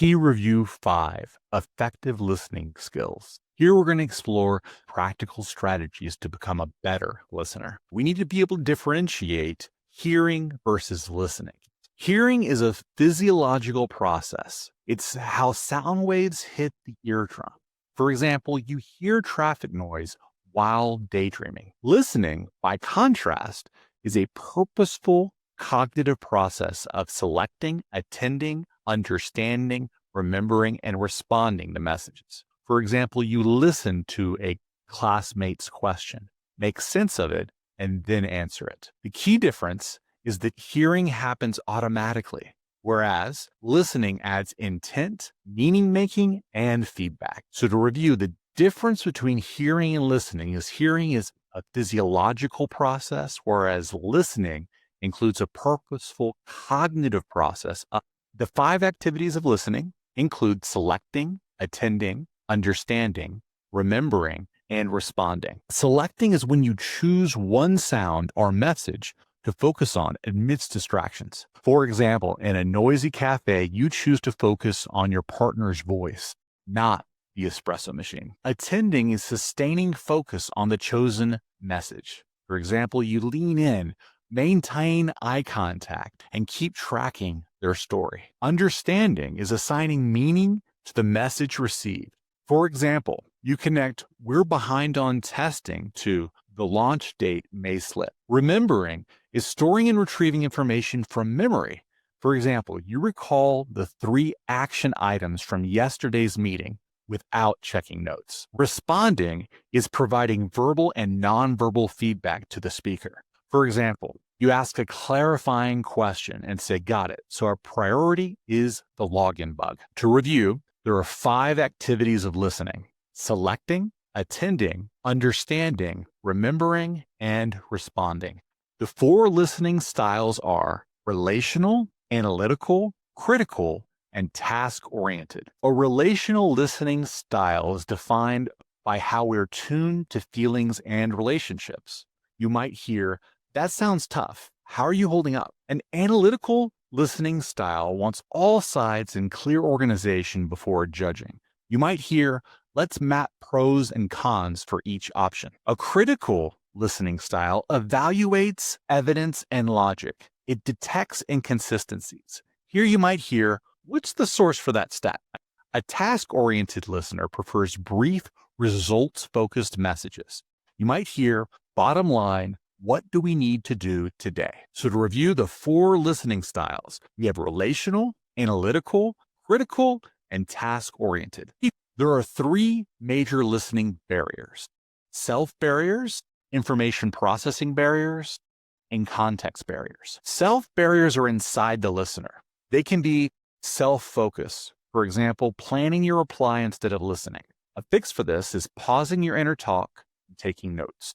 Key Review 5, Effective Listening Skills. Here we're going to explore practical strategies to become a better listener. We need to be able to differentiate hearing versus listening. Hearing is a physiological process. It's how sound waves hit the eardrum. For example, you hear traffic noise while daydreaming. Listening, by contrast, is a purposeful cognitive process of selecting, attending, understanding, remembering, and responding to messages. For example, you listen to a classmate's question, make sense of it, and then answer it. The key difference is that hearing happens automatically, whereas listening adds intent, meaning making, and feedback. So to review, the difference between hearing and listening is hearing is a physiological process, whereas listening includes a purposeful cognitive process. The 5 activities of listening include selecting, attending, understanding, remembering, and responding. Selecting is when you choose one sound or message to focus on amidst distractions. For example, in a noisy cafe, you choose to focus on your partner's voice, not the espresso machine. Attending is sustaining focus on the chosen message. For example, you lean in, maintain eye contact, and keep tracking their story. Understanding is assigning meaning to the message received. For example, you connect "we're behind on testing" to "the launch date may slip." Remembering is storing and retrieving information from memory. For example, you recall the 3 action items from yesterday's meeting without checking notes. Responding is providing verbal and nonverbal feedback to the speaker. For example, you ask a clarifying question and say, "got it." So our priority is the login bug. To review, there are 5 activities of listening: selecting, attending, understanding, remembering, and responding. The 4 listening styles are relational, analytical, critical, and task-oriented. A relational listening style is defined by how we're tuned to feelings and relationships. You might hear, "that sounds tough. How are you holding up?" An analytical listening style wants all sides in clear organization before judging. You might hear, "let's map pros and cons for each option." A critical listening style evaluates evidence and logic. It detects inconsistencies. Here you might hear, "what's the source for that stat?" A task-oriented listener prefers brief, results-focused messages. You might hear, "bottom line, what do we need to do today?" So to review the 4 listening styles, we have relational, analytical, critical, and task-oriented. There are 3 major listening barriers: self barriers, information processing barriers, and context barriers. Self barriers are inside the listener. They can be self-focus. For example, planning your reply instead of listening. A fix for this is pausing your inner talk and taking notes.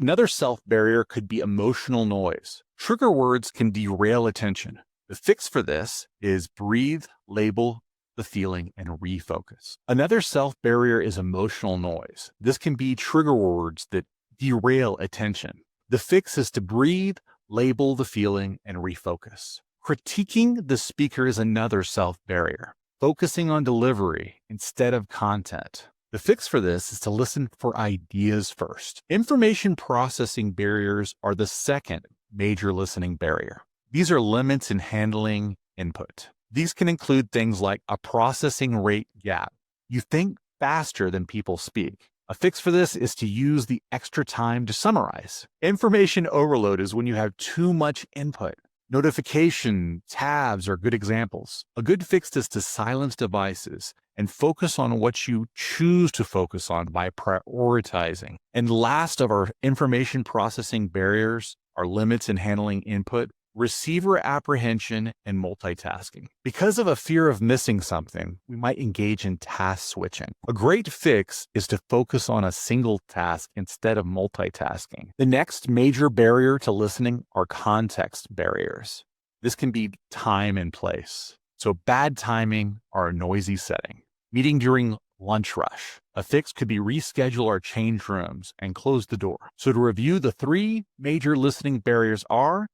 Another self-barrier could be emotional noise. Trigger words can derail attention. The fix for this is breathe, label the feeling, and refocus. Another self-barrier is emotional noise. This can be trigger words that derail attention. The fix is to breathe, label the feeling, and refocus. Critiquing the speaker is another self-barrier. Focusing on delivery instead of content. The fix for this is to listen for ideas first. Information processing barriers are the second major listening barrier. These are limits in handling input. These can include things like a processing rate gap. You think faster than people speak. A fix for this is to use the extra time to summarize. Information overload is when you have too much input. Notification tabs are good examples. A good fix is to silence devices and focus on what you choose to focus on by prioritizing. And last of our information processing barriers are limits in handling input, receiver apprehension, and multitasking. Because of a fear of missing something, we might engage in task switching. A great fix is to focus on a single task instead of multitasking. The next major barrier to listening are context barriers. This can be time and place. So bad timing or a noisy setting. Meeting during lunch rush. A fix could be reschedule or change rooms and close the door. So to review, the 3 major listening barriers are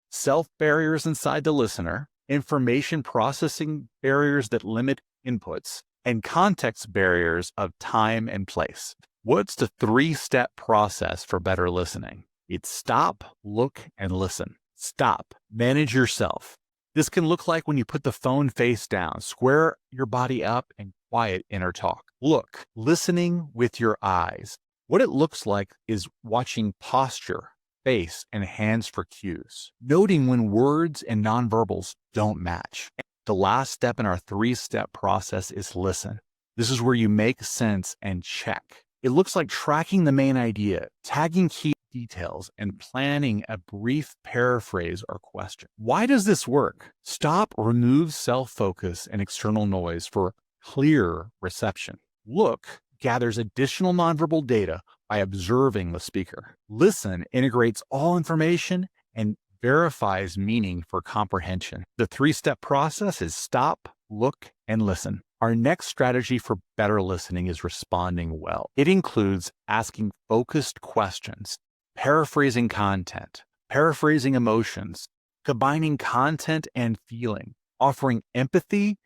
self barriers inside the listener, information processing barriers that limit inputs, and context barriers of time and place. What's the three-step process for better listening? It's stop, look, and listen. Stop. Manage yourself. This can look like when you put the phone face down, square your body up, and quiet inner talk. Look, listening with your eyes. What it looks like is watching posture, face, and hands for cues, noting when words and nonverbals don't match. The last step in our three-step process is listen. This is where you make sense and check. It looks like tracking the main idea, tagging key details, and planning a brief paraphrase or question. Why does this work? Stop removes self-focus and external noise for clear reception. Look gathers additional nonverbal data by observing the speaker. Listen integrates all information and verifies meaning for comprehension. The three-step process is stop, look, and listen. Our next strategy for better listening is responding well. It includes asking focused questions, paraphrasing content, paraphrasing emotions, combining content and feeling, offering empathy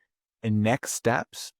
and next steps,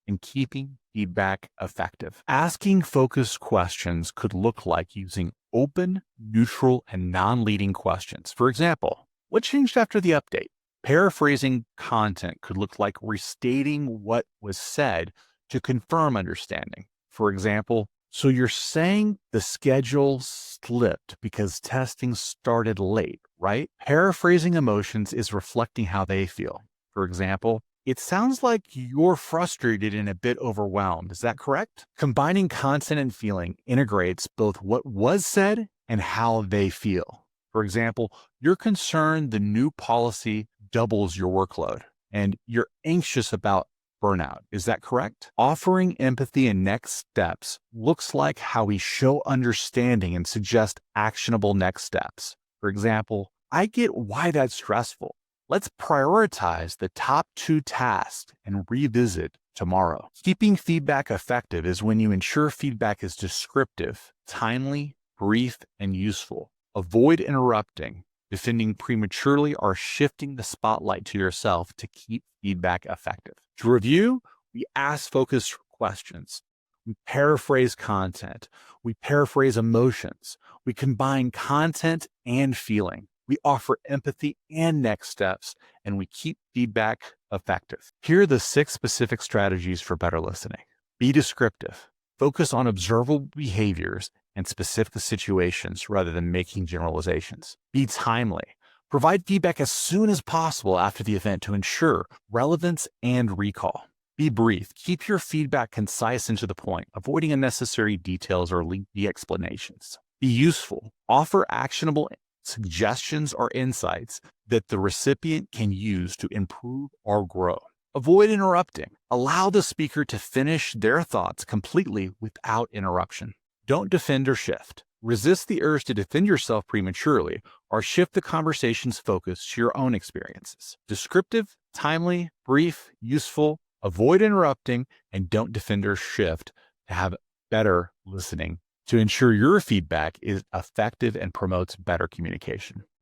and keeping feedback effective. Asking focused questions could look like using open, neutral, and non-leading questions. For example, what changed after the update? Paraphrasing content could look like restating what was said to confirm understanding. For example, so you're saying the schedule slipped because testing started late, right? Paraphrasing emotions is reflecting how they feel. For example, it sounds like you're frustrated and a bit overwhelmed. Is that correct? Combining content and feeling integrates both what was said and how they feel. For example, you're concerned the new policy doubles your workload and you're anxious about burnout. Is that correct? Offering empathy and next steps looks like how we show understanding and suggest actionable next steps. For example, I get why that's stressful. Let's prioritize the top 2 tasks and revisit tomorrow. Keeping feedback effective is when you ensure feedback is descriptive, timely, brief, and useful. Avoid interrupting, defending prematurely, or shifting the spotlight to yourself to keep feedback effective. To review, we ask focused questions. We paraphrase content. We paraphrase emotions. We combine content and feeling. We offer empathy and next steps, and we keep feedback effective. Here are the 6 specific strategies for better listening. Be descriptive. Focus on observable behaviors and specific situations rather than making generalizations. Be timely. Provide feedback as soon as possible after the event to ensure relevance and recall. Be brief. Keep your feedback concise and to the point, avoiding unnecessary details or lengthy explanations. Be useful. Offer actionable suggestions or insights that the recipient can use to improve or grow. Avoid interrupting. Allow the speaker to finish their thoughts completely without interruption. Don't defend or shift. Resist the urge to defend yourself prematurely or shift the conversation's focus to your own experiences. Descriptive, timely, brief, useful, avoid interrupting, and don't defend or shift to have better listening to ensure your feedback is effective and promotes better communication.